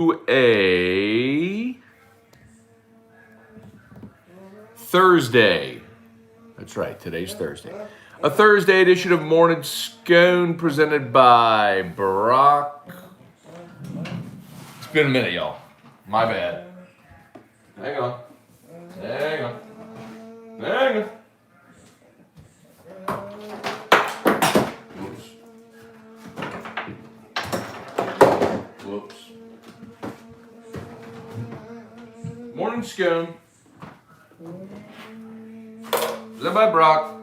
a Thursday. That's right, today's Thursday. A Thursday edition of Morning Scone presented by Brock. It's been a minute, y'all. My bad. Hang on. Hang on. Hang on. Whoops. Whoops. Morning Scone. Presented by Brock.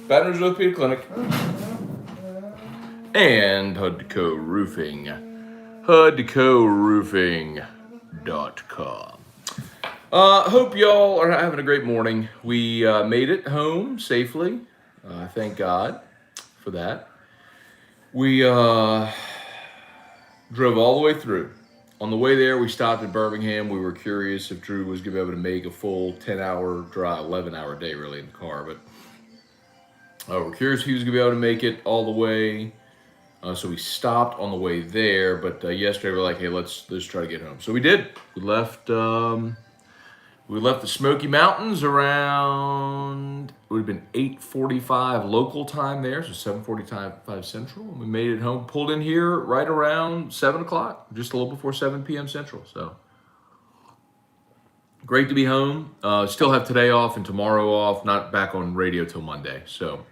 Baton Rouge Orthopedic Clinic. And HUD2Co Roofing. HUD2CoRoofing.com. Hope y'all are having a great morning. We made it home safely. Thank God for that. We drove all the way through. On the way there, we stopped in Birmingham. We were curious if Drew was going to be able to make a full 10-hour drive, 11-hour day really in the car. But we're curious if he was going to be able to make it all the way. So we stopped on the way there. But yesterday, we were like, hey, let's try to get home. So we did. We left the Smoky Mountains around, it would have been 8:45 local time there, so 7:45 Central. And we made it home, pulled in here right around 7 o'clock, just a little before 7 p.m. Central. So great to be home. Still have today off and tomorrow off, not back on radio till Monday. So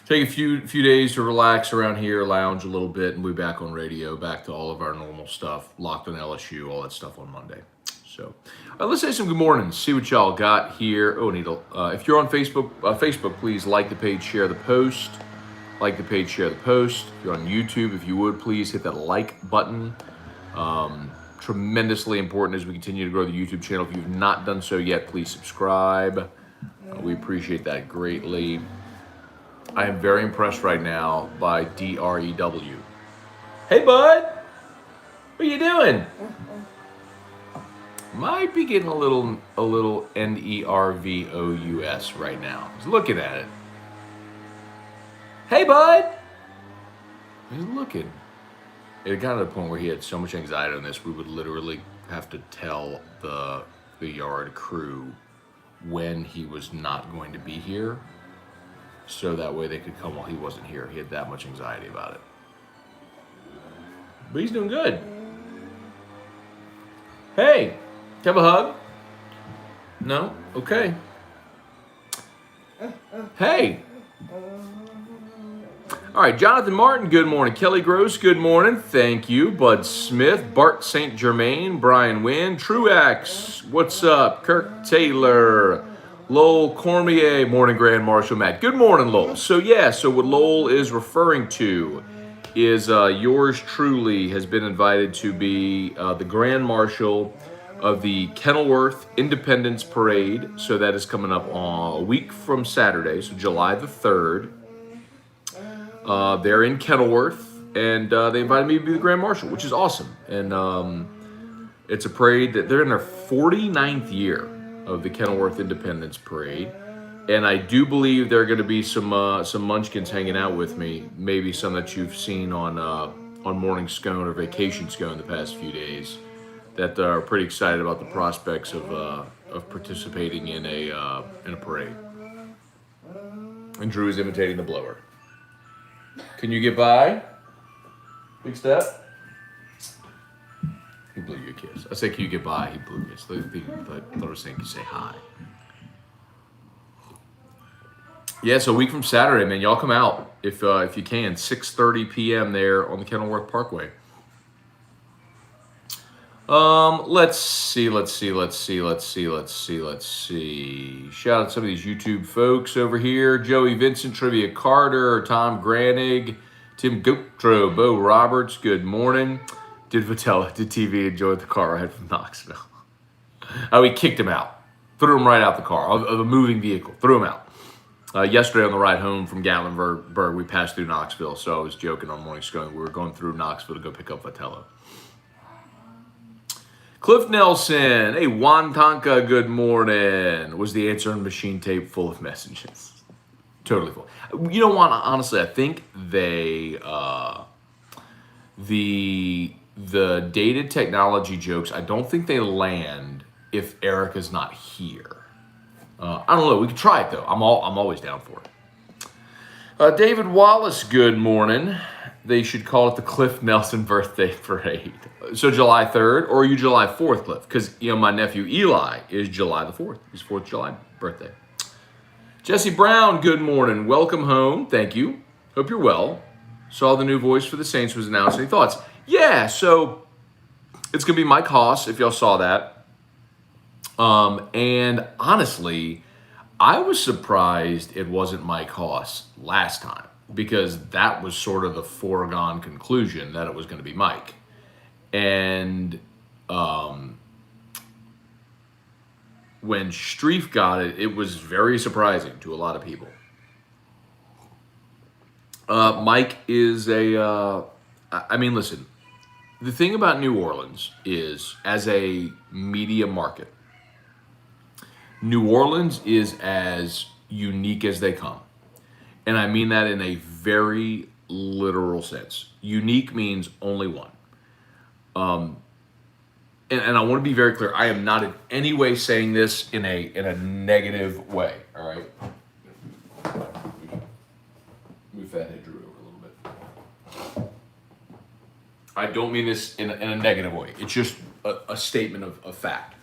take a few days to relax around here, lounge a little bit, and we'll be back on radio, back to all of our normal stuff, locked on LSU, all that stuff on Monday. So, let's say some good mornings. See what y'all got here. Oh, Needle. If you're on Facebook, please like the page, share the post. Like the page, share the post. If you're on YouTube, if you would, please hit that like button. Tremendously important as we continue to grow the YouTube channel. If you've not done so yet, please subscribe. We appreciate that greatly. I am very impressed right now by DREW. Hey, bud. What are you doing? Might be getting a little NERVOUS right now. He's looking at it. Hey, bud. He's looking. It got to the point where he had so much anxiety on this, we would literally have to tell the yard crew when he was not going to be here, so that way they could come while he wasn't here. He had that much anxiety about it. But he's doing good. Hey. Have a hug? No? Okay. Hey. All right, Jonathan Martin, good morning. Kelly Gross, good morning. Thank you. Bud Smith, Bart St. Germain, Brian Wynn, Truax, what's up? Kirk Taylor, Lowell Cormier, morning Grand Marshal Matt. Good morning, Lowell. So what Lowell is referring to is yours truly has been invited to be the Grand Marshal of the Kenilworth Independence Parade. So that is coming up a week from Saturday, so July the 3rd. They're in Kenilworth, and they invited me to be the Grand Marshal, which is awesome. And it's a parade that they're in their 49th year of the Kenilworth Independence Parade. And I do believe there are going to be some munchkins hanging out with me, maybe some that you've seen on Morning Scone or Vacation Scone the past few days, that are pretty excited about the prospects of participating in a parade. And Drew is imitating the blower. Can you get by? Big step. He blew you a kiss. I said, can you get by? He blew me a kiss. I thought I was saying, can you say hi? Yeah, so a week from Saturday, man. Y'all come out if you can. 6:30 p.m. there on the Kenilworth Parkway. Let's see. Shout out to some of these YouTube folks over here. Joey Vincent, Trivia Carter, Tom Granig, Tim Gotro, Bo Roberts, good morning. Did Vitella, did TV enjoy the car ride from Knoxville? We kicked him out. Threw him right out the car, of a moving vehicle. Threw him out. Yesterday on the ride home from Gatlinburg, we passed through Knoxville, so I was joking on Morning Scone. We were going through Knoxville to go pick up Vitello. Cliff Nelson, hey, Juan Tonka, good morning. Was the answering machine tape full of messages? Totally full. You know what, honestly, I think they The dated technology jokes, I don't think they land if Erica's not here. I don't know. We could try it though. I'm always down for it. David Wallace, good morning. They should call it the Cliff Nelson birthday parade. So July 3rd, or are you July 4th, Cliff? Because my nephew Eli is July the 4th. His 4th of July birthday. Jesse Brown, good morning. Welcome home. Thank you. Hope you're well. Saw the new voice for the Saints was announced. Any thoughts? Yeah, so it's going to be Mike Haas, if y'all saw that. And honestly, I was surprised it wasn't Mike Haas last time, because that was sort of the foregone conclusion that it was going to be Mike. And when Streif got it, it was very surprising to a lot of people. Mike is listen, the thing about New Orleans is, as a media market, New Orleans is as unique as they come. And I mean that in a very literal sense. Unique means only one. And I want to be very clear. I am not in any way saying this in a negative way. All right. Move that head Drew over a little bit. I don't mean this in a negative way. It's just a statement of fact.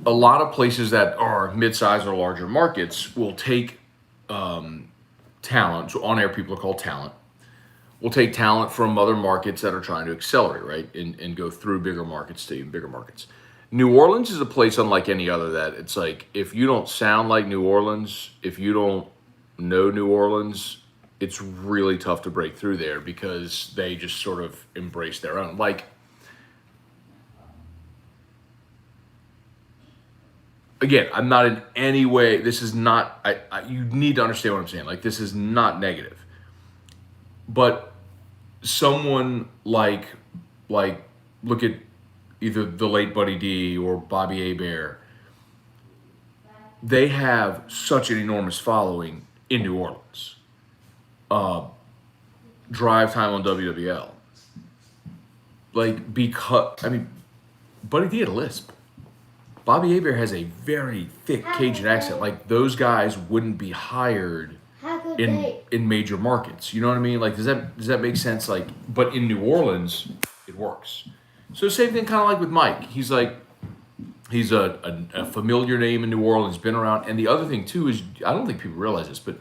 A lot of places that are mid-sized or larger markets will take talent. So on-air people are called talent. We'll take talent from other markets that are trying to accelerate, right? And go through bigger markets to even bigger markets. New Orleans is a place unlike any other that it's like, if you don't sound like New Orleans, if you don't know New Orleans, it's really tough to break through there, because they just sort of embrace their own. Like, again, I'm not in any way, this is not, you need to understand what I'm saying. Like, this is not negative. But someone like look at either the late Buddy D or Bobby Hebert, they have such an enormous following in New Orleans. Drive time on WWL. Like, because, Buddy D had a lisp. Bobby Hebert has a very thick Cajun accent. Like, those guys wouldn't be hired in major markets. You know what I mean? Like, does that make sense? Like, but in New Orleans, it works. So same thing kind of like with Mike. He's a familiar name in New Orleans, been around. And the other thing too is, I don't think people realize this, but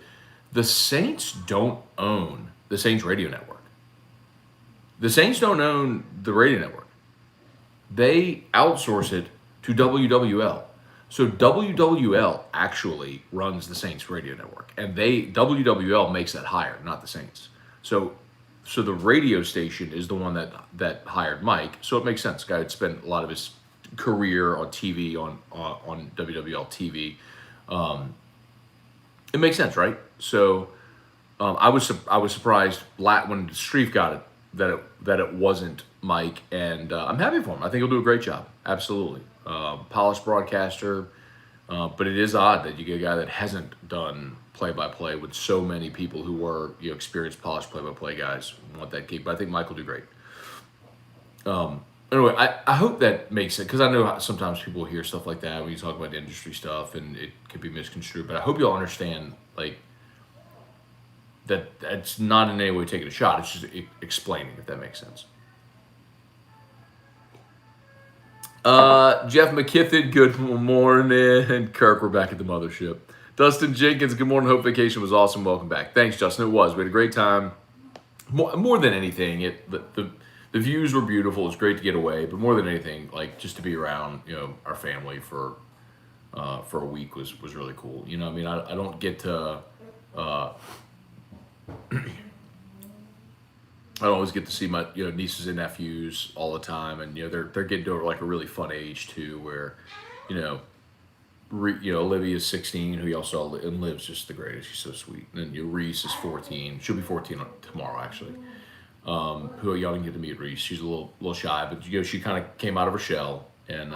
the Saints don't own the Saints radio network. The Saints don't own the radio network. They outsource it to WWL. So WWL actually runs the Saints radio network, and WWL makes that hire, not the Saints. So the radio station is the one that hired Mike. So it makes sense. The guy had spent a lot of his career on TV on WWL TV. It makes sense, right? So I was surprised when Streif got it that it wasn't Mike, and I'm happy for him. I think he'll do a great job. Absolutely. Polished broadcaster, but it is odd that you get a guy that hasn't done play-by-play with so many people who were experienced, polished play-by-play guys want that gig. But I think Mike will do great. Anyway, I hope that makes it, because I know sometimes people hear stuff like that when you talk about industry stuff, and it could be misconstrued. But I hope you'll understand, like, that it's not in any way taking a shot. It's just explaining, if that makes sense. Jeff McKithen, good morning. Kirk, we're back at the mothership. Dustin Jenkins, good morning. Hope vacation was awesome. Welcome back. Thanks, Justin. It was. We had a great time. More than anything, the views were beautiful. It was great to get away, but more than anything, like, just to be around, our family for a week was really cool. I mean, I don't get to. I don't always get to see my nieces and nephews all the time, and they're getting to like a really fun age too, where Olivia's 16, who y'all saw and lives just the greatest. She's so sweet. And then Reese is 14. She'll be 14 tomorrow actually. Who y'all didn't get to meet Reese. She's a little shy, but she kind of came out of her shell and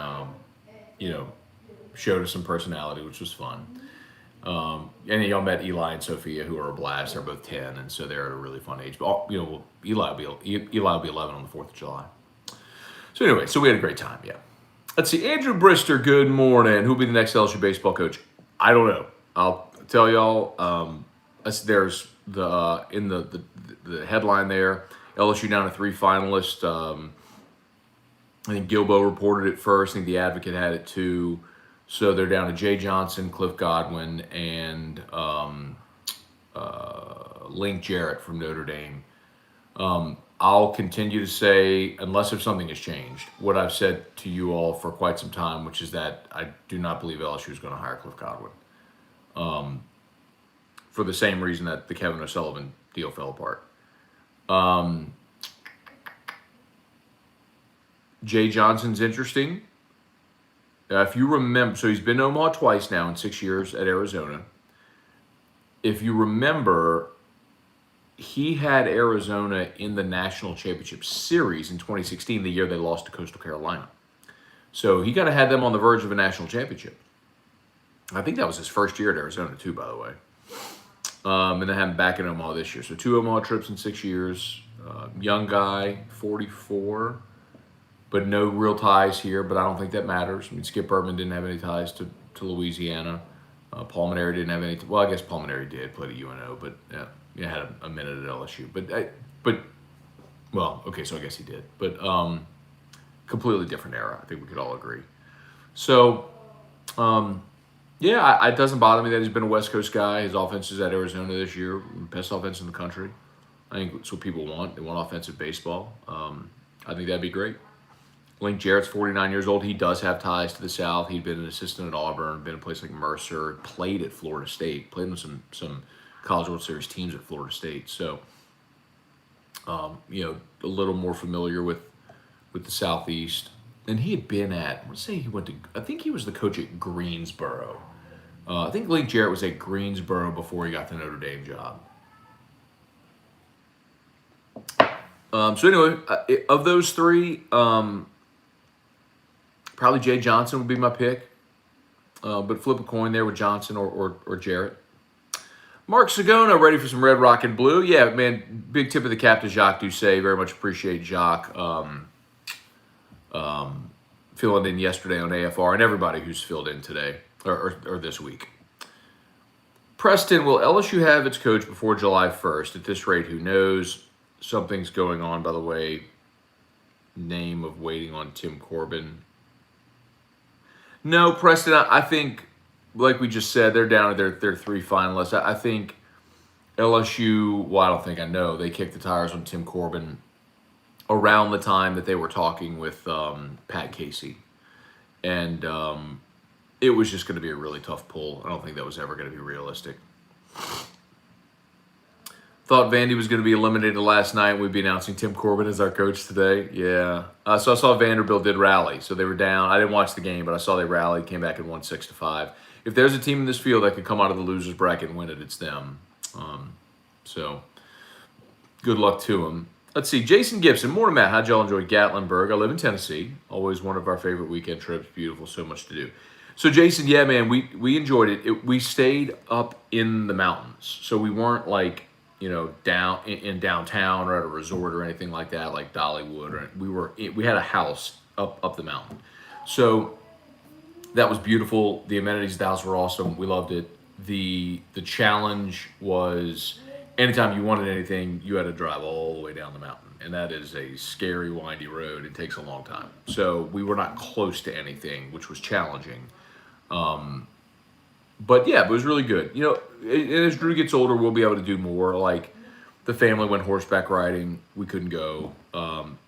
showed us some personality, which was fun. And y'all met Eli and Sophia, who are a blast. They're both 10, and so they're at a really fun age. But Eli will be 11 on the 4th of July. So anyway, so we had a great time. Yeah. Let's see. Andrew Brister, good morning. Who'll be the next LSU baseball coach? I don't know. I'll tell y'all. There's in the headline there. LSU down to 3 finalists. I think Gilbo reported it first. I think the Advocate had it too. So they're down to Jay Johnson, Cliff Godwin, and Link Jarrett from Notre Dame. I'll continue to say, unless if something has changed, what I've said to you all for quite some time, which is that I do not believe LSU is going to hire Cliff Godwin. For the same reason that the Kevin O'Sullivan deal fell apart. Jay Johnson's interesting. If you remember, so he's been to Omaha twice now in 6 years at Arizona. If you remember, he had Arizona in the National Championship Series in 2016, the year they lost to Coastal Carolina. So he kind of had them on the verge of a national championship. I think that was his first year at Arizona too, by the way. And then had him back in Omaha this year. So 2 Omaha trips in 6 years. Young guy, 44. But no real ties here, but I don't think that matters. I mean, Skip Bertman didn't have any ties to Louisiana. Paul Maneri didn't have any. Well, I guess Paul Maneri did, played at UNO, but had a minute at LSU. Well, okay, so I guess he did. But completely different era. I think we could all agree. So, it doesn't bother me that he's been a West Coast guy. His offense is at Arizona this year, best offense in the country. I think that's what people want. They want offensive baseball. I think that'd be great. Link Jarrett's 49 years old. He does have ties to the South. He'd been an assistant at Auburn, been in a place like Mercer, played at Florida State, played with some College World Series teams at Florida State. So, a little more familiar with the Southeast. And he had been at, I think he was the coach at Greensboro. I think Link Jarrett was at Greensboro before he got the Notre Dame job. So anyway, of those three, probably Jay Johnson would be my pick. But flip a coin there with Johnson or Jarrett. Mark Sagona, ready for some Red Rock and Blue? Yeah, man, big tip of the cap to Jacques Doucet. Very much appreciate Jacques filling in yesterday on AFR and everybody who's filled in today or this week. Preston, will LSU have its coach before July 1st? At this rate, who knows? Something's going on, by the way. Name of waiting on Tim Corbin. No, Preston, I think, like we just said, they're down to their 3 finalists. I think LSU, well, I don't think I know, they kicked the tires on Tim Corbin around the time that they were talking with Pat Casey. And it was just going to be a really tough pull. I don't think that was ever going to be realistic. Thought Vandy was going to be eliminated last night. We'd be announcing Tim Corbin as our coach today. Yeah. So I saw Vanderbilt did rally. So they were down. I didn't watch the game, but I saw they rallied, came back and won 6-5. If there's a team in this field that could come out of the losers bracket and win it, it's them. So good luck to them. Let's see. Jason Gibson. Morning, Matt. How'd y'all enjoy Gatlinburg? I live in Tennessee. Always one of our favorite weekend trips. Beautiful. So much to do. So, Jason, yeah, man, we enjoyed it. We stayed up in the mountains. So we weren't like, down in downtown or at a resort or anything like that, like Dollywood. We had a house up the mountain. So that was beautiful. The amenities of the house were awesome. We loved it. The challenge was anytime you wanted anything, you had to drive all the way down the mountain. And that is a scary, windy road. It takes a long time. So we were not close to anything, which was challenging. But yeah, it was really good. And as Drew gets older, we'll be able to do more. Like the family went horseback riding, we couldn't go.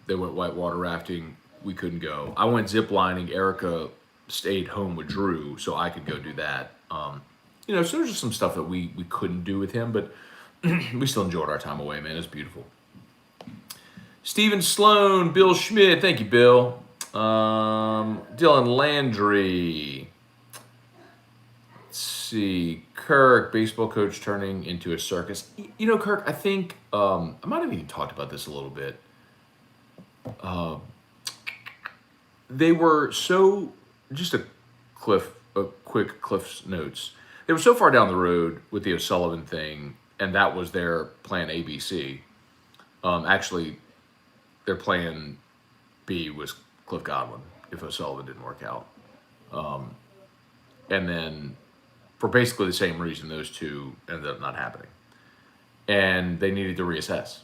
They went whitewater rafting, we couldn't go. I went zip lining. Erica stayed home with Drew, so I could go do that. So there's just some stuff that we couldn't do with him, but we still enjoyed our time away, man. It was beautiful. Stephen Sloan, Bill Schmidt, thank you, Bill. Dylan Landry. See, Kirk, baseball coach turning into a circus. Kirk, I think I might have even talked about this a little bit. They were so just a quick Cliff's notes. It was so far down the road with the O'Sullivan thing, and that was their plan ABC. Actually, their plan B was Cliff Godwin if O'Sullivan didn't work out. And then, for basically the same reason, those two ended up not happening. And they needed to reassess.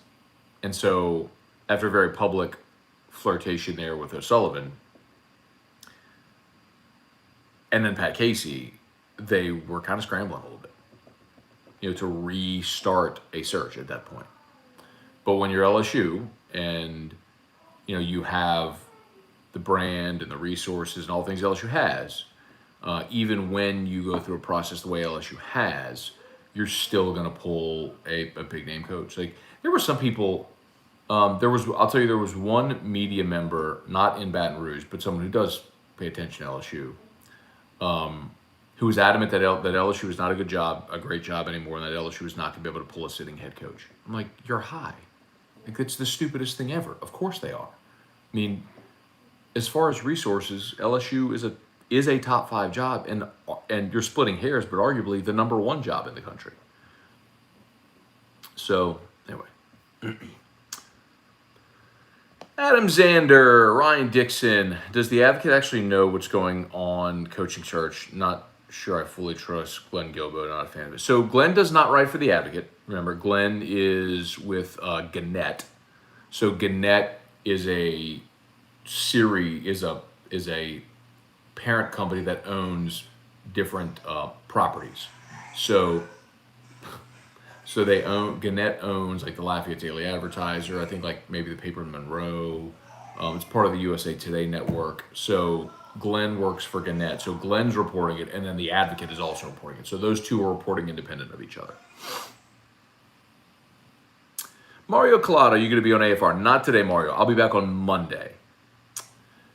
And so, after a very public flirtation there with O'Sullivan, and then Pat Casey, they were kind of scrambling a little bit, to restart a search at that point. But when you're LSU and, you have the brand and the resources and all the things LSU has, even when you go through a process the way LSU has, you're still going to pull a big name coach. Like, there were some people, I'll tell you, there was one media member, not in Baton Rouge, but someone who does pay attention to LSU, who was adamant that LSU was not a great job anymore, and that LSU was not going to be able to pull a sitting head coach. I'm like, you're high. Like, it's the stupidest thing ever. Of course they are. I mean, as far as resources, LSU is a top 5 job, and you're splitting hairs, but arguably the number 1 job in the country. So, anyway. Adam Zander, Ryan Dixon. Does the Advocate actually know what's going on coaching search? Not sure I fully trust Glenn Gilbo, not a fan of it. So Glenn does not write for the Advocate. Remember, Glenn is with Gannett. So Gannett is a parent company that owns different properties. So Gannett owns like the Lafayette Daily Advertiser, I think like maybe the paper in Monroe. It's part of the USA Today network. So Glenn works for Gannett. So Glenn's reporting it, and then the Advocate is also reporting it. So those two are reporting independent of each other. Mario Collado, you going to be on AFR? Not today, Mario. I'll be back on Monday.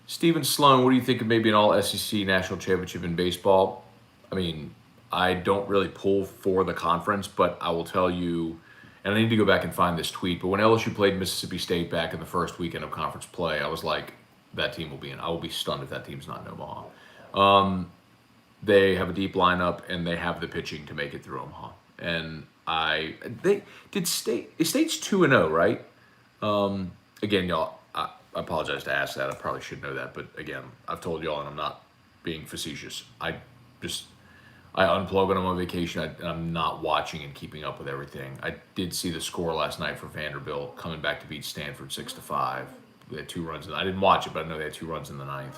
Stephen Sloan, what do you think of maybe an all-SEC national championship in baseball? I mean, I don't really pull for the conference, but I will tell you, and I need to go back and find this tweet, but when LSU played Mississippi State back in the first weekend of conference play, I was like, that team will be in. I will be stunned if that team's not in Omaha. They have a deep lineup, and they have the pitching to make it through Omaha. And State's 2-0, right? Again, y'all, I apologize to ask that. I probably should know that, but again, I've told y'all, and I'm not being facetious. I unplug when I'm on vacation, and I'm not watching and keeping up with everything. I did see the score last night for Vanderbilt coming back to beat Stanford 6-5. They had 2 runs. I didn't watch it, but I know they had 2 runs in the 9th.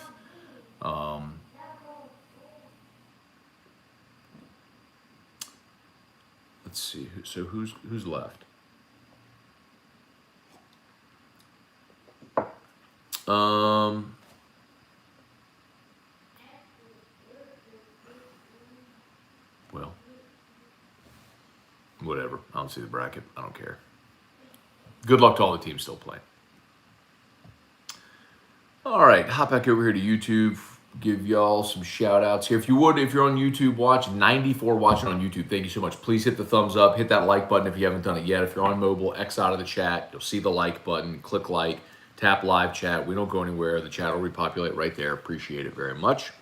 Let's see. So who's left? Well, whatever. I don't see the bracket. I don't care. Good luck to all the teams still playing. All right, hop back over here to YouTube. Give y'all some shout outs here. If you're on YouTube, watch 94 watching on YouTube. Thank you so much. Please hit the thumbs up. Hit that like button if you haven't done it yet. If you're on mobile, X out of the chat. You'll see the like button. Click like. Tap live chat. We don't go anywhere. The chat will repopulate right there. Appreciate it very much.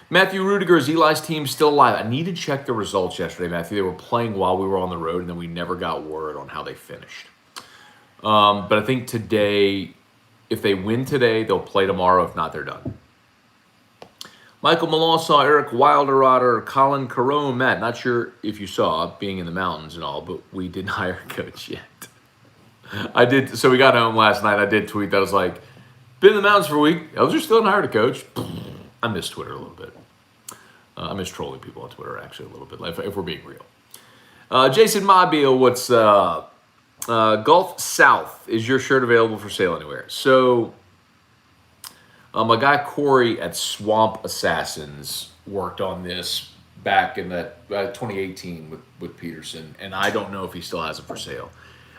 Matthew Rudiger, is Eli's team still alive? I need to check the results yesterday, Matthew. They were playing while we were on the road, and then we never got word on how they finished. But I think today, if they win today, they'll play tomorrow. If not, they're done. Michael Malone saw Eric Wilderotter, Colin Carone. Matt, not sure if you saw, being in the mountains and all, but we didn't hire a coach yet. I did. So we got home last night. I did tweet that. I was like, been in the mountains for a week. Elder still haven't hired a coach. I miss Twitter a little bit. I miss trolling people on Twitter, actually, a little bit, if we're being real. Jason Mobile, what's Gulf South, is your shirt available for sale anywhere? So my guy Corey at Swamp Assassins worked on this back in that 2018 with Peterson, and I don't know if he still has it for sale.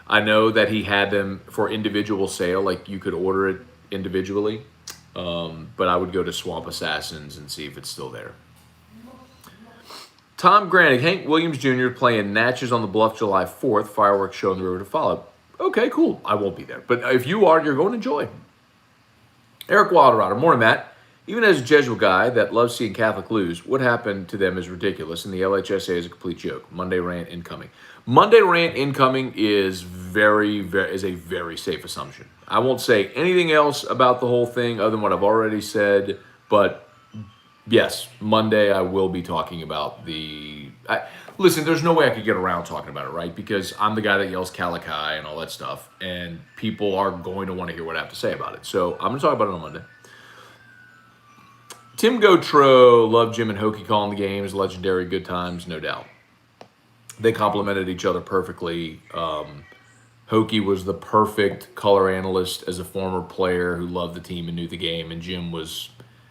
I know that he had them for individual sale, like you could order it individually, but I would go to Swamp Assassins and see if it's still there. Tom Granig, Hank Williams Jr. playing Natchez on the Bluff July 4th, fireworks show on the river to follow. Okay, cool. I won't be there. But if you are, you're going to enjoy. Eric Wilderotter, morning, Matt. Even as a Jesuit guy that loves seeing Catholic lose, what happened to them is ridiculous, and the LHSA is a complete joke. Monday rant incoming. Monday rant incoming is is a very safe assumption. I won't say anything else about the whole thing other than what I've already said, but yes, Monday I will be talking about listen, there's no way I could get around talking about it, right? Because I'm the guy that yells Calici and all that stuff, and people are going to want to hear what I have to say about it. So I'm going to talk about it on Monday. Tim Gautreau loved Jim and Hokie calling the games. Legendary good times, no doubt. They complemented each other perfectly. Hokie was the perfect color analyst as a former player who loved the team and knew the game, and Jim was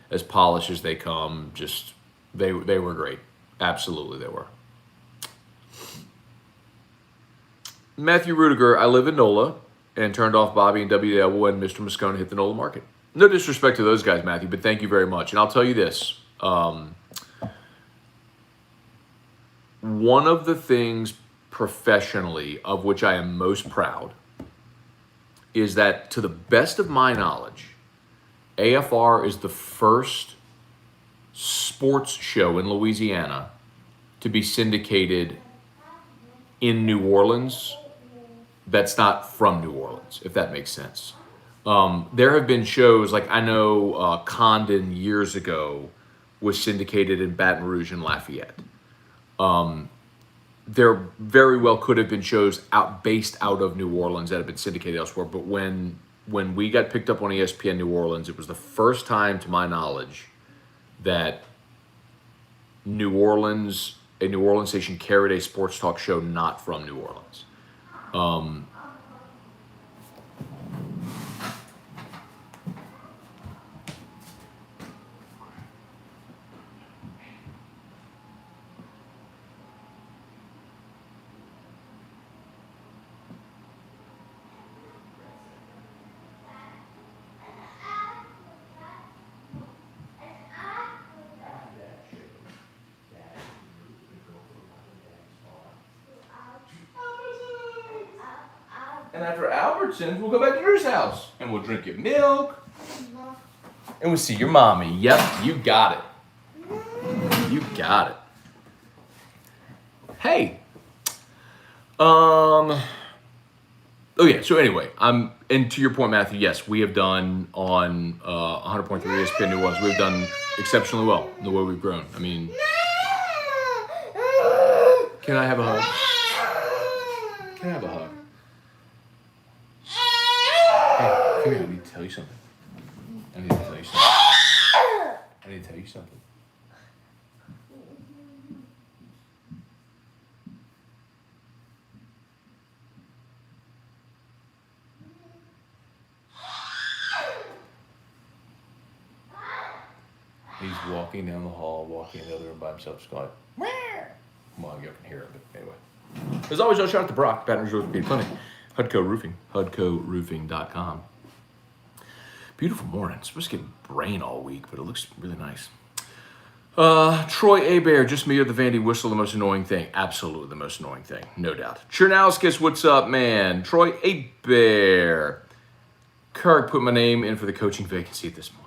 as polished as they come. Just they were great. Absolutely, they were. Matthew Rudiger, I live in NOLA and turned off Bobby and WDL when Mr. Moscone hit the NOLA market. No disrespect to those guys, Matthew, but thank you very much. And I'll tell you this. One of the things professionally of which I am most proud is that, to the best of my knowledge, AFR is the first sports show in Louisiana to be syndicated in New Orleans that's not from New Orleans, if that makes sense. There have been shows, like I know Condon years ago was syndicated in Baton Rouge and Lafayette. There very well could have been shows based out of New Orleans that have been syndicated elsewhere, but when we got picked up on ESPN New Orleans, it was the first time, to my knowledge, that a New Orleans station carried a sports talk show not from New Orleans. And after Albertsons, we'll go back to Drew's house. And we'll drink your milk. And we'll see your mommy. Yep, you got it. You got it. Hey. Oh yeah, so anyway, and to your point, Matthew, yes, we have done on 100.3 ESPN New Orleans, we've done exceptionally well in the way we've grown. I mean, can I have a hug? Can I have a hug? Hey, come here, I need to tell you something. I need to tell you something. He's walking down the hall, walking in the other room by himself, just going, where? Well, you can hear it, but anyway. As always, I'll shout out to Brock, Baton Rouge Orthopedic Clinic, Hudco Roofing, HudcoRoofing.com. Beautiful morning. It's supposed to get rain all week, but it looks really nice. Troy Abear, just me or the Vandy whistle, the most annoying thing? Absolutely the most annoying thing, no doubt. Chernauskas, what's up, man? Troy Abear. Kirk put my name in for the coaching vacancy at this point.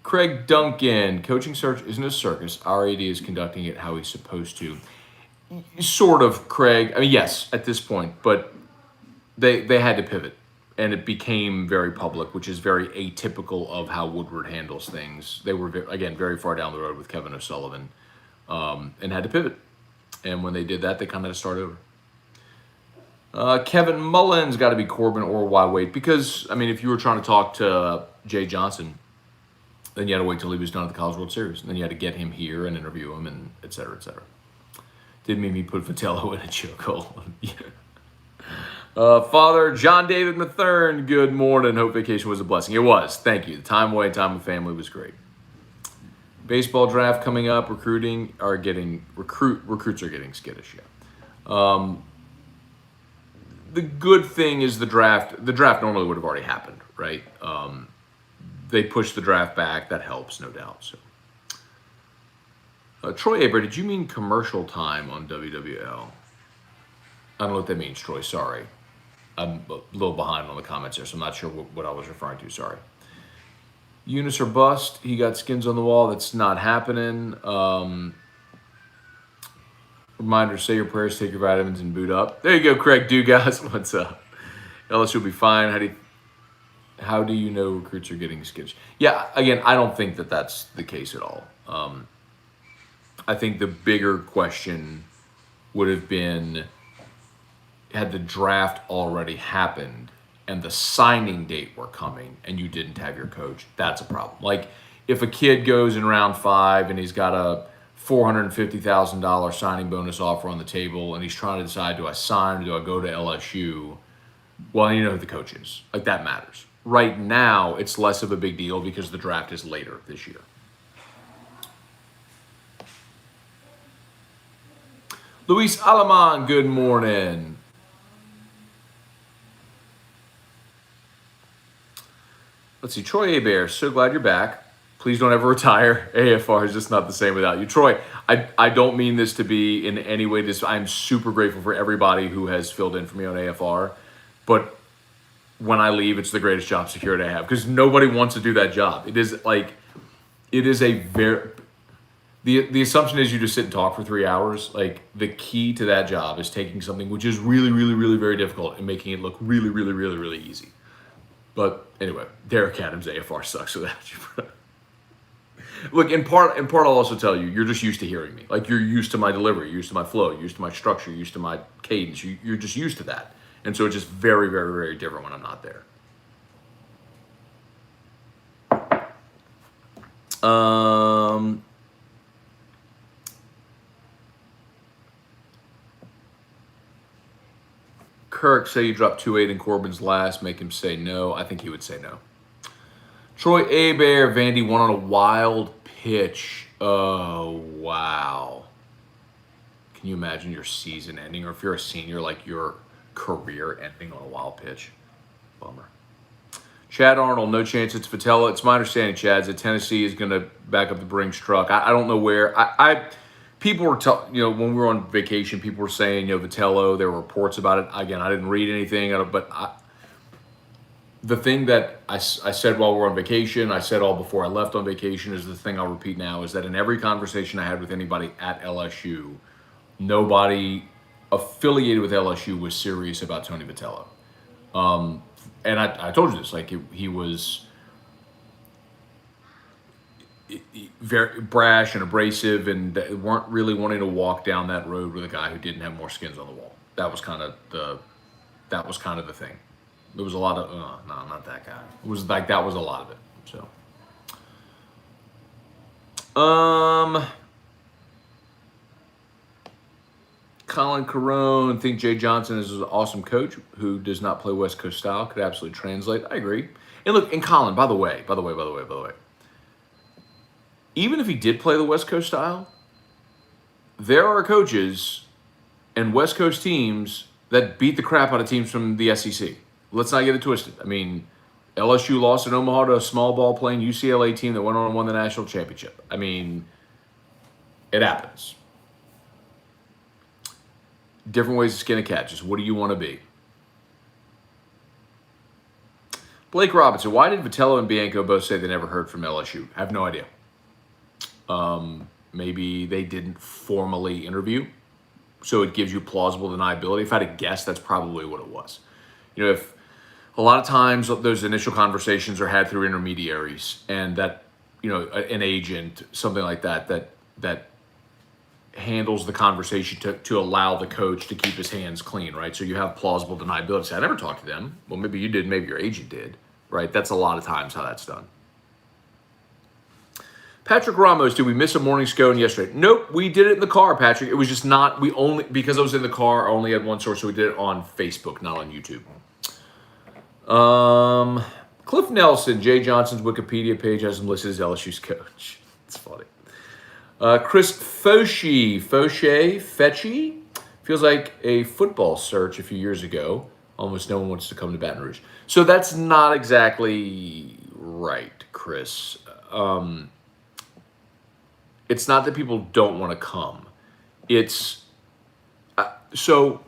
Craig Duncan, coaching search isn't a circus. Our AD is conducting it how he's supposed to. Sort of, Craig. I mean, yes, at this point, but they had to pivot, and it became very public, which is very atypical of how Woodward handles things. They were, again, very far down the road with Kevin O'Sullivan, and had to pivot. And when they did that, they kind of had to start over. Kevin Mullins got to be Corbin or why wait? Because, I mean, if you were trying to talk to Jay Johnson, then you had to wait till he was done at the College World Series. And then you had to get him here and interview him, and et cetera, et cetera. Didn't mean me put Vitello in a chokehold. Father John David Mathern, good morning. Hope vacation was a blessing. It was. Thank you. The time away, time with family was great. Baseball draft coming up. Recruits are getting skittish. Yeah. The good thing is the draft normally would have already happened, right? They pushed the draft back. That helps, no doubt. So, Troy Aber, did you mean commercial time on WWL? I don't know what that means, Troy. Sorry. I'm a little behind on the comments there, so I'm not sure what I was referring to. Sorry. Eunice or bust. He got skins on the wall. That's not happening. Reminder, say your prayers, take your vitamins, and boot up. There you go, Craig Dugas. What's up? LSU will be fine. How do you know recruits are getting skins? Yeah, again, I don't think that that's the case at all. I think the bigger question would have been, had the draft already happened and the signing date were coming and you didn't have your coach, that's a problem. Like if a kid goes in round 5 and he's got a $450,000 signing bonus offer on the table and he's trying to decide, do I sign or do I go to LSU? Well, you know who the coach is. Like that matters. Right now, it's less of a big deal because the draft is later this year. Luis Alaman, good morning. Let's see, Troy Abear, so glad you're back. Please don't ever retire. AFR is just not the same without you. Troy, I don't mean this to be in any way I'm super grateful for everybody who has filled in for me on AFR, but when I leave, it's the greatest job security I have because nobody wants to do that job. It is a very, the assumption is you just sit and talk for 3 hours. Like the key to that job is taking something which is really, really, really very difficult and making it look really, really, really, really easy. But anyway, Derek Adams AFR sucks without you. Look, in part, I'll also tell you, you're just used to hearing me. Like you're used to my delivery, you're used to my flow, you're used to my structure, you're used to my cadence. You're just used to that. And so it's just very, very, very different when I'm not there. Kirk, say you drop 2-8 in Corbin's last, make him say no. I think he would say no. Troy Abear, Vandy won on a wild pitch. Oh, wow. Can you imagine your season ending? Or if you're a senior, like your career ending on a wild pitch? Bummer. Chad Arnold, no chance it's Vitello. It's my understanding, Chad, that Tennessee is going to back up the Brinks truck. I don't know where. People were, when we were on vacation, people were saying, Vitello, there were reports about it. Again, I didn't read anything, but the thing that I said while we were on vacation, I said all before I left on vacation, is the thing I'll repeat now, is that in every conversation I had with anybody at LSU, nobody affiliated with LSU was serious about Tony Vitello. And I told you this, like he was very brash and abrasive and weren't really wanting to walk down that road with a guy who didn't have more skins on the wall. That was kind of the thing. There was a lot of, no, not that guy. It was like, that was a lot of it. So, Colin Carone, think Jay Johnson is an awesome coach who does not play West Coast style, could absolutely translate. I agree. And look, and Colin, by the way, even if he did play the West Coast style, there are coaches and West Coast teams that beat the crap out of teams from the SEC. Let's not get it twisted. I mean, LSU lost in Omaha to a small ball playing UCLA team that went on and won the national championship. I mean, it happens. Different ways to skin a cat. Just what do you want to be? Blake Robinson, why did Vitello and Bianco both say they never heard from LSU? I have no idea. Maybe they didn't formally interview, so it gives you plausible deniability. If I had to guess, that's probably what it was. If a lot of times those initial conversations are had through intermediaries, and that, an agent, something like that handles the conversation to allow the coach to keep his hands clean, right? So you have plausible deniability. So I never talked to them. Well, maybe you did, maybe your agent did, right? That's a lot of times how that's done. Patrick Ramos, did we miss a morning scone yesterday? Nope, we did it in the car, Patrick. It was just not, because I was in the car, I only had one source, so we did it on Facebook, not on YouTube. Cliff Nelson, Jay Johnson's Wikipedia page has him listed as LSU's coach. It's funny. Chris Fauci, feels like a football search a few years ago. Almost no one wants to come to Baton Rouge. So that's not exactly right, Chris. It's not that people don't want to come. It's so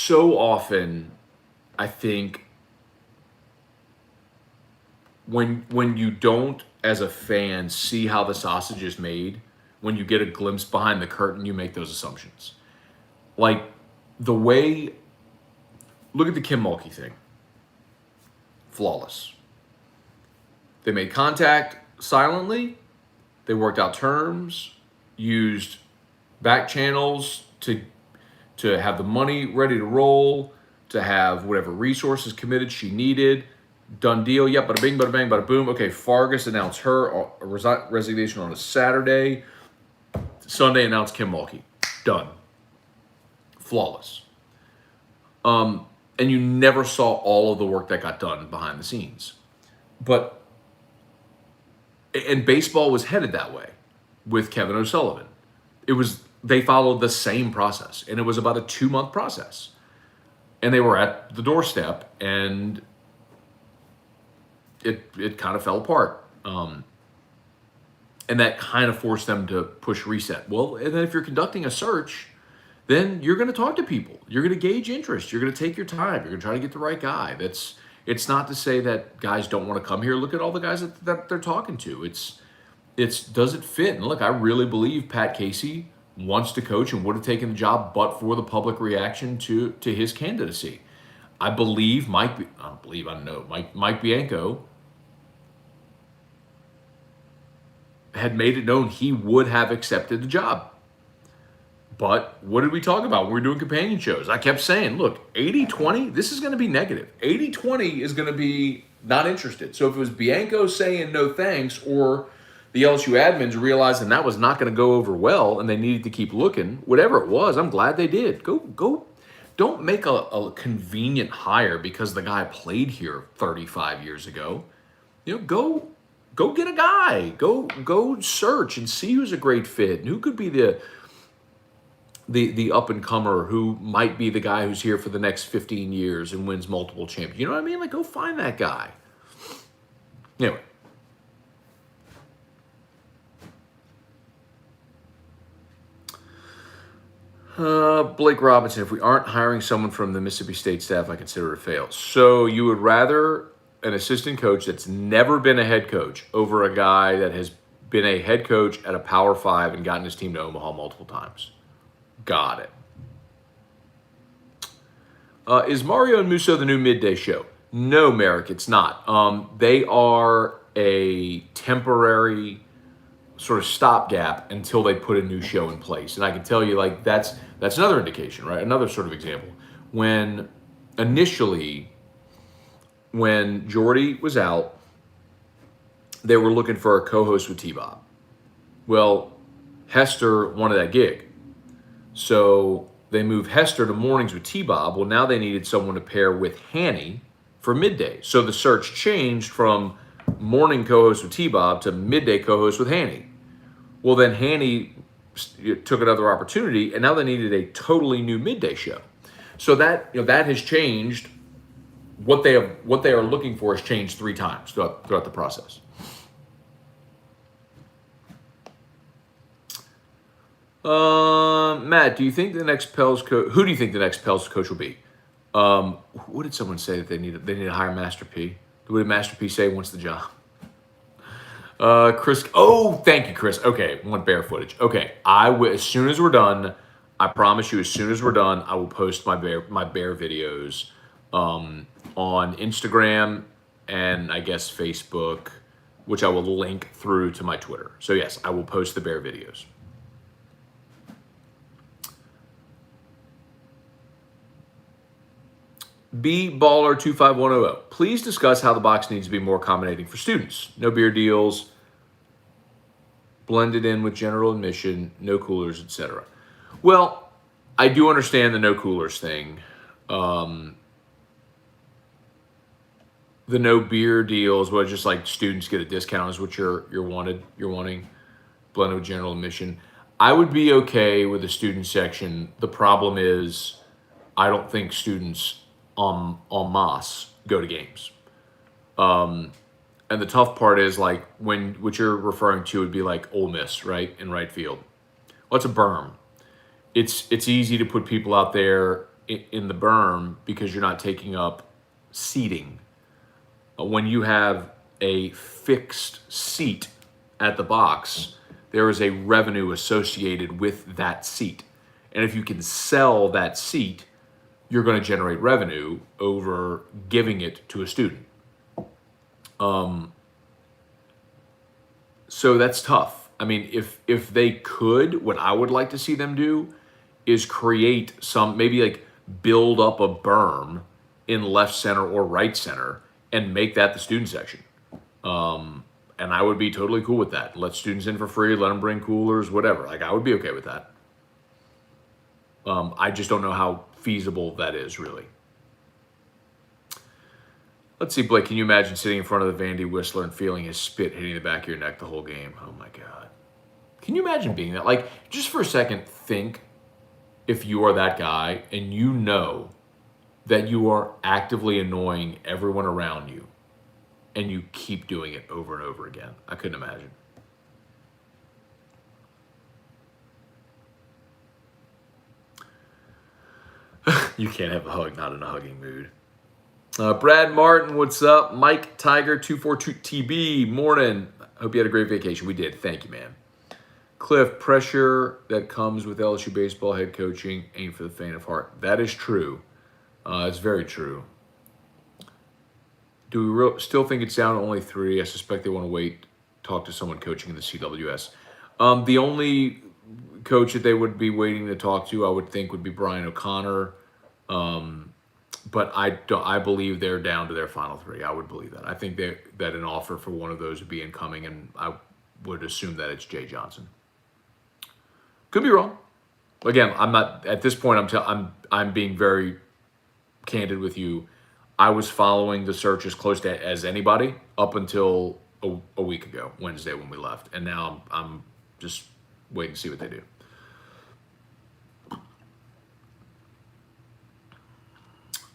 often, I think, when you don't, as a fan, see how the sausage is made, when you get a glimpse behind the curtain, you make those assumptions. Like the way, look at the Kim Mulkey thing, flawless. They made contact silently. They worked out terms, used back channels to have the money ready to roll, to have whatever resources committed she needed. Done deal. Yep, bada bing, bada bang, bada boom. Okay, Fargus announced her resignation on a Saturday. Sunday announced Kim Mulkey. Done. Flawless. And you never saw all of the work that got done behind the scenes. And baseball was headed that way with Kevin O'Sullivan. They followed the same process, and it was about a 2-month process. And they were at the doorstep, and it kind of fell apart. And that kind of forced them to push reset. Well, and then if you're conducting a search, then you're going to talk to people. You're going to gauge interest. You're going to take your time. You're going to try to get the right guy. It's not to say that guys don't want to come here. Look at all the guys that they're talking to. It's does it fit? And look, I really believe Pat Casey wants to coach and would have taken the job, but for the public reaction to his candidacy. I know Mike Bianco had made it known he would have accepted the job. But what did we talk about when we were doing companion shows? I kept saying, look, 80-20, this is going to be negative. 80-20 is going to be not interested. So if it was Bianco saying no thanks, or the LSU admins realizing that was not going to go over well and they needed to keep looking, whatever it was, I'm glad they did. Go. Don't make a convenient hire because the guy played here 35 years ago. Go get a guy. Go search and see who's a great fit and who could be the up-and-comer who might be the guy who's here for the next 15 years and wins multiple championships. You know what I mean? Like, go find that guy. Anyway. Blake Robinson, if we aren't hiring someone from the Mississippi State staff, I consider it a fail. So you would rather an assistant coach that's never been a head coach over a guy that has been a head coach at a Power 5 and gotten his team to Omaha multiple times. Got it. Is Mario and Musso the new midday show? No, Merrick, it's not. They are a temporary sort of stopgap until they put a new show in place. And I can tell you, like, that's another indication, right? Another sort of example. When Jordy was out, they were looking for a co-host with T-Bob. Well, Hester wanted that gig. So they moved Hester to mornings with T-Bob. Well, now they needed someone to pair with Hanny for midday. So the search changed from morning co-host with T-Bob to midday co-host with Hanny. Well, then Hanny took another opportunity, and now they needed a totally new midday show. So that has changed. What they are looking for has changed 3 times throughout the process. Matt, do you think the next Pels coach? Who do you think the next Pels coach will be? What did someone say that they need to hire Master P? What did Master P say wants the job? Chris. Oh, thank you, Chris. Okay, want bear footage. Okay, as soon as we're done, I promise you, as soon as we're done, I will post my bear videos on Instagram and I guess Facebook, which I will link through to my Twitter. So yes, I will post the bear videos. BBaller25100. Please discuss how the box needs to be more accommodating for students. No beer deals, blended in with general admission, no coolers, etc. Well, I do understand the no coolers thing. The no beer deals, where just like students get a discount, is what you're wanting, blended with general admission. I would be okay with the student section. The problem is, I don't think students en masse go to games. And the tough part is, like, what you're referring to would be like Ole Miss, right, in right field. Well, it's a berm. It's easy to put people out there in the berm because you're not taking up seating. When you have a fixed seat at the box, there is a revenue associated with that seat. And if you can sell that seat, you're going to generate revenue over giving it to a student. So that's tough. I mean, if they could, what I would like to see them do is create some, maybe like build up a berm in left center or right center and make that the student section. And I would be totally cool with that. Let students in for free, let them bring coolers, whatever. Like, I would be okay with that. I just don't know how feasible that is, really. Let's see, Blake, can you imagine sitting in front of the Vandy Whistler and feeling his spit hitting the back of your neck the whole game? Oh, my God. Can you imagine being that? Like, just for a second, think if you are that guy and you know that you are actively annoying everyone around you and you keep doing it over and over again. I couldn't imagine. You can't have a hug, not in a hugging mood. Brad Martin, what's up? Mike Tiger 242TB, morning. Hope you had a great vacation. We did. Thank you, man. Cliff, pressure that comes with LSU baseball head coaching ain't for the faint of heart. That is true. It's very true. Do we still think it's down to only 3? I suspect they want to wait, talk to someone coaching in the CWS. The only coach that they would be waiting to talk to, I would think, would be Brian O'Connor. But I believe they're down to their final 3. I would believe that. I think that an offer for one of those would be incoming, and I would assume that it's Jay Johnson. Could be wrong. Again, I'm not at this point. I'm being very candid with you. I was following the search as close to as anybody up until a week ago, Wednesday, when we left, and now I'm just waiting to see what they do.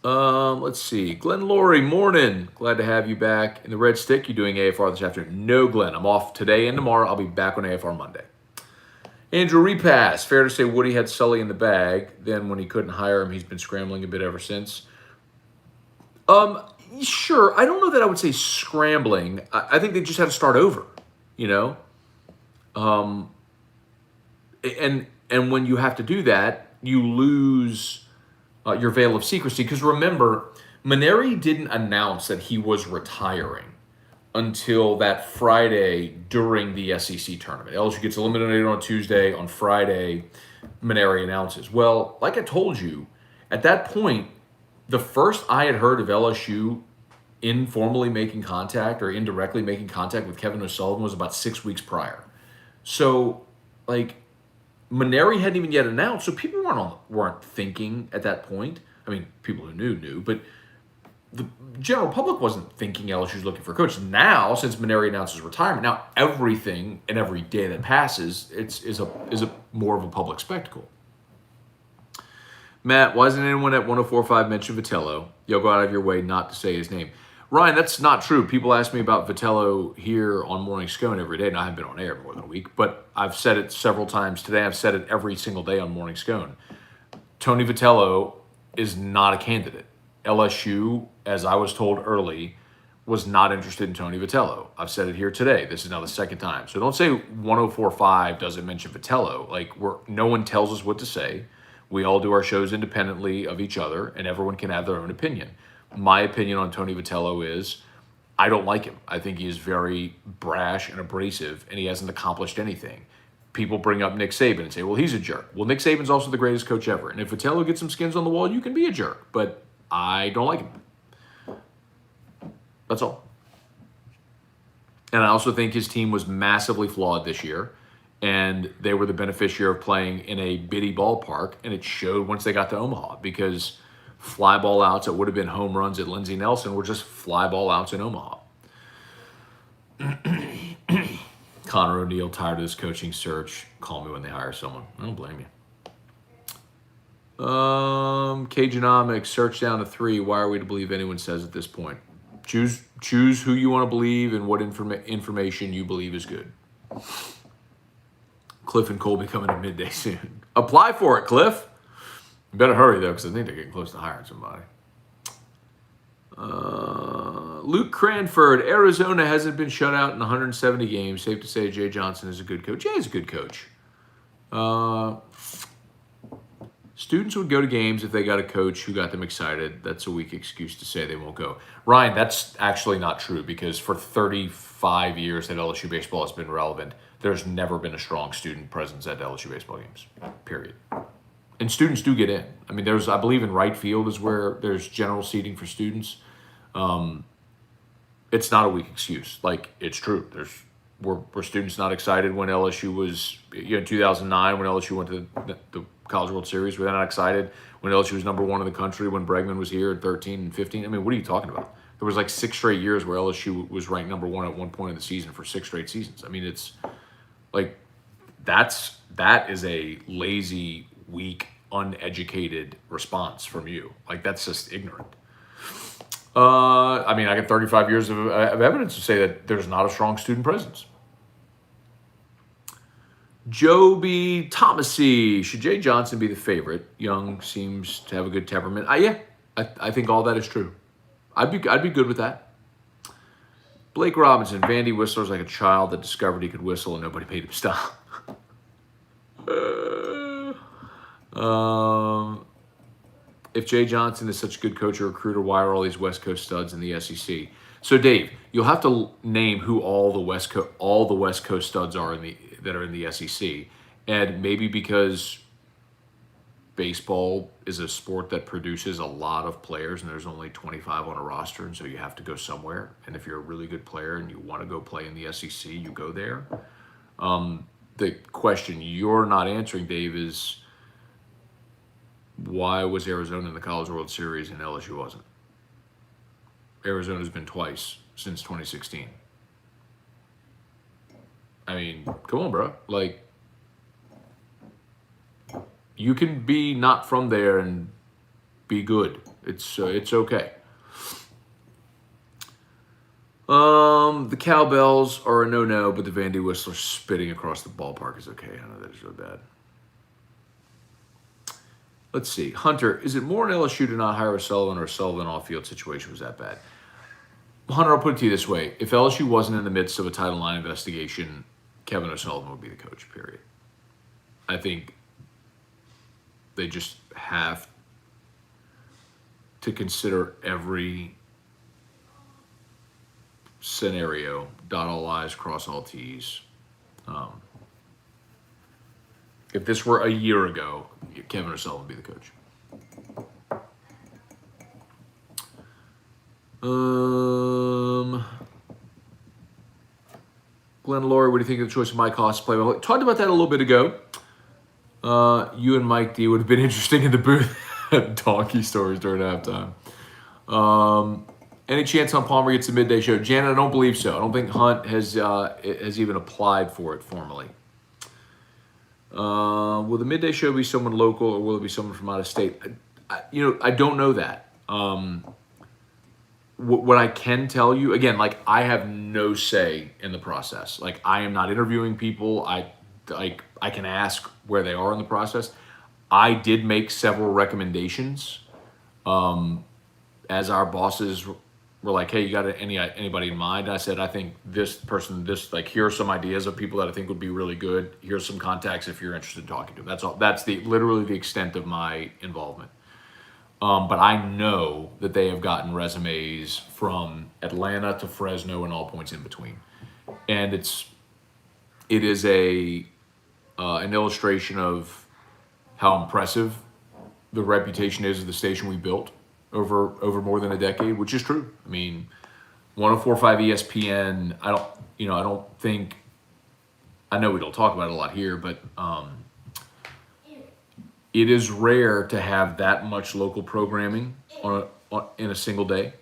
Let's see. Glenn Laurie, morning. Glad to have you back in the Red Stick. You're doing AFR this afternoon. No, Glenn. I'm off today and tomorrow. I'll be back on AFR Monday. Andrew Repass. Fair to say Woody had Sully in the bag. Then when he couldn't hire him, he's been scrambling a bit ever since. Sure. I don't know that I would say scrambling. I think they just had to start over, you know? And when you have to do that, you lose your veil of secrecy. Because remember, Maneri didn't announce that he was retiring until that Friday during the SEC tournament. LSU gets eliminated on Tuesday. On Friday, Maneri announces. Well, like I told you, at that point, the first I had heard of LSU informally making contact or indirectly making contact with Kevin O'Sullivan was about 6 weeks prior. So, like, Maneri hadn't even yet announced, so people weren't thinking at that point. I mean, people who knew, but the general public wasn't thinking LSU was looking for a coach. Now, since Maneri announces retirement, now everything and every day that passes, is a more of a public spectacle. Matt, why isn't anyone at 104.5 mention Vitello? You'll go out of your way not to say his name. Ryan, that's not true. People ask me about Vitello here on Morning Scone every day, and I haven't been on air more than a week, but I've said it several times today. I've said it every single day on Morning Scone. Tony Vitello is not a candidate. LSU, as I was told early, was not interested in Tony Vitello. I've said it here today. This is now the second time. So don't say 104.5 doesn't mention Vitello. Like, no one tells us what to say. We all do our shows independently of each other, and everyone can have their own opinion. My opinion on Tony Vitello is I don't like him. I think he is very brash and abrasive, and he hasn't accomplished anything. People bring up Nick Saban and say, well, he's a jerk. Well, Nick Saban's also the greatest coach ever. And if Vitello gets some skins on the wall, you can be a jerk. But I don't like him. That's all. And I also think his team was massively flawed this year. And they were the beneficiary of playing in a bitty ballpark. And it showed once they got to Omaha because fly ball outs that would have been home runs at Lindsey Nelson were just fly ball outs in Omaha. Connor O'Neill, tired of this coaching search. Call me when they hire someone. I don't blame you. Cajunomics, search down to 3. Why are we to believe anyone says at this point? Choose who you want to believe and what information you believe is good. Cliff and Colby coming to midday soon. Apply for it, Cliff. You better hurry, though, because I think they're getting close to hiring somebody. Luke Cranford, Arizona hasn't been shut out in 170 games. Safe to say Jay Johnson is a good coach. Yeah, he's a good coach. Students would go to games if they got a coach who got them excited. That's a weak excuse to say they won't go. Ryan, that's actually not true because for 35 years that LSU baseball has been relevant, there's never been a strong student presence at LSU baseball games, period. And students do get in. I mean, I believe in right field is where there's general seating for students. It's not a weak excuse. Like, it's true. Were students not excited when LSU was, in 2009 when LSU went to the College World Series? Were they not excited when LSU was number one in the country when Bregman was here at 13 and 15? I mean, what are you talking about? There was like 6 straight years where LSU was ranked number one at one point in the season for 6 straight seasons. I mean, it's like that is a lazy, weak, uneducated response from you. Like, that's just ignorant. I mean, I got 35 years of evidence to say that there's not a strong student presence. Joby Thomasy, should Jay Johnson be the favorite? Young seems to have a good temperament. I think all that is true. I'd be good with that. Blake Robinson, Vandy Whistler's like a child that discovered he could whistle and nobody made him stop. If Jay Johnson is such a good coach or recruiter, why are all these West Coast studs in the SEC? So Dave, you'll have to name who all the West Coast studs are that are in the SEC, and maybe because baseball is a sport that produces a lot of players, and there's only 25 on a roster, and so you have to go somewhere. And if you're a really good player and you want to go play in the SEC, you go there. The question you're not answering, Dave, is why was Arizona in the College World Series and LSU wasn't? Arizona's been twice since 2016. I mean, come on, bro. Like, you can be not from there and be good. It's okay. The Cowbells are a no-no, but the Vandy Whistler spitting across the ballpark is okay. I know that is really bad. Let's see. Hunter, is it more an LSU to not hire O'Sullivan, or O'Sullivan off-field situation was that bad? Hunter, I'll put it to you this way. If LSU wasn't in the midst of a Title IX investigation, Kevin O'Sullivan would be the coach, period. I think they just have to consider every scenario, dot all I's, cross all T's. If this were a year ago, Kevin O'Sullivan would be the coach. Glenn Laurie, what do you think of the choice of Mike Haas to play? Well, talked about that a little bit ago. You and Mike D would have been interesting in the booth at Donkey Stories during halftime. Any chance on Palmer gets a midday show? Janet, I don't believe so. I don't think Hunt has even applied for it formally. Will the midday show be someone local, or will it be someone from out of state? I don't know that. What I can tell you, again, like, I have no say in the process. Like, I am not interviewing people. I can ask where they are in the process. I did make several recommendations, as our bosses were like, "Hey, you got anybody in mind?" I said, "I think this person, here are some ideas of people that I think would be really good. Here's some contacts if you're interested in talking to them." That's all. That's literally the extent of my involvement. But I know that they have gotten resumes from Atlanta to Fresno and all points in between, and it is an illustration of how impressive the reputation is of the station we built over more than a decade, which is true. I mean, 104.5 ESPN. I know we don't talk about it a lot here, but it is rare to have that much local programming in a single day.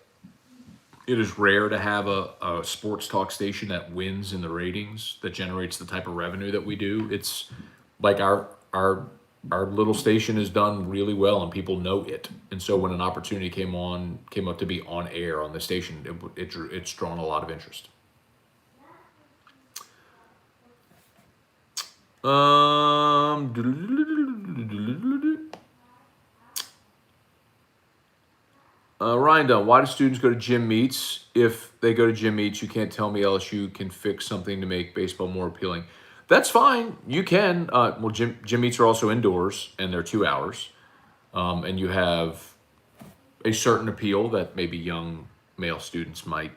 It is rare to have a sports talk station that wins in the ratings, that generates the type of revenue that we do. It's like our little station is done really well, and people know it. And so when an opportunity came up to be on air on the station, it's drawn a lot of interest. Ryan Dunn, why do students go to gym meets? If they go to gym meets, you can't tell me LSU can fix something to make baseball more appealing. That's fine. You can. Well, gym meets are also indoors, and they're 2 hours. And you have a certain appeal that maybe young male students might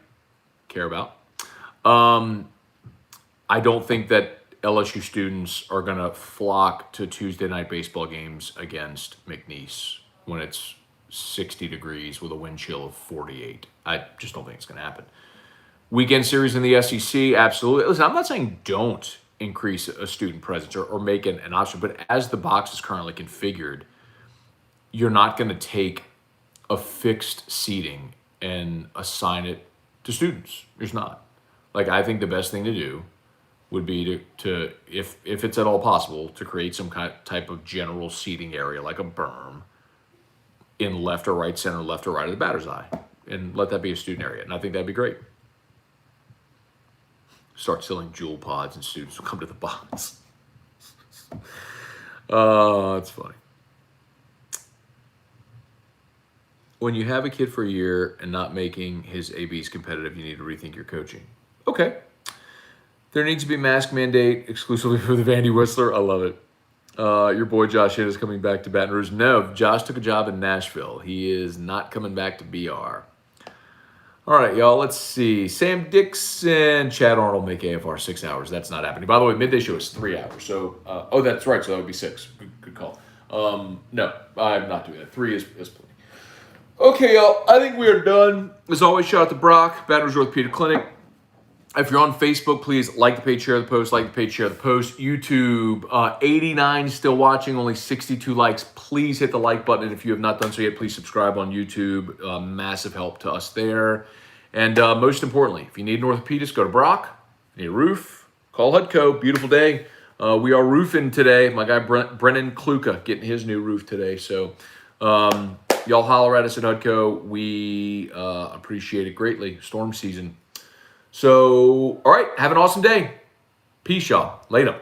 care about. I don't think that LSU students are going to flock to Tuesday night baseball games against McNeese when it's 60 degrees with a wind chill of 48. I just don't think it's going to happen. Weekend series in the SEC, absolutely. Listen, I'm not saying don't increase a student presence or make an option, but as the box is currently configured, you're not going to take a fixed seating and assign it to students. There's not. Like, I think the best thing to do would be to if it's at all possible, to create some type of general seating area, like a berm, in left or right center, left or right of the batter's eye, and let that be a student area. And I think that'd be great. Start selling jewel pods and students will come to the box. That's funny. When you have a kid for a year and not making his ABs competitive, you need to rethink your coaching. Okay. There needs to be a mask mandate exclusively for the Vandy Whistler. I love it. Your boy Josh Hitt is coming back to Baton Rouge. No, Josh took a job in Nashville. He is not coming back to BR. All right, y'all, let's see. Sam Dixon, Chad Arnold make AFR 6 hours. That's not happening. By the way, midday show is 3 hours. So, oh, that's right. So that would be 6. Good call. No, I'm not doing that. 3 is plenty. Okay, y'all, I think we are done. As always, shout out to Brock, Baton Rouge Orthopedic Clinic. If you're on Facebook, please like the page, share the post, like the page, share the post. YouTube, 89 still watching, only 62 likes. Please hit the like button. And if you have not done so yet, please subscribe on YouTube. Massive help to us there. And most importantly, if you need an orthopedist, go to Brock. If you need a roof, call Hudco. Beautiful day. We are roofing today. My guy Brennan Kluka getting his new roof today. So y'all holler at us at Hudco. We appreciate it greatly. Storm season. So, all right, have an awesome day. Peace, y'all. Later.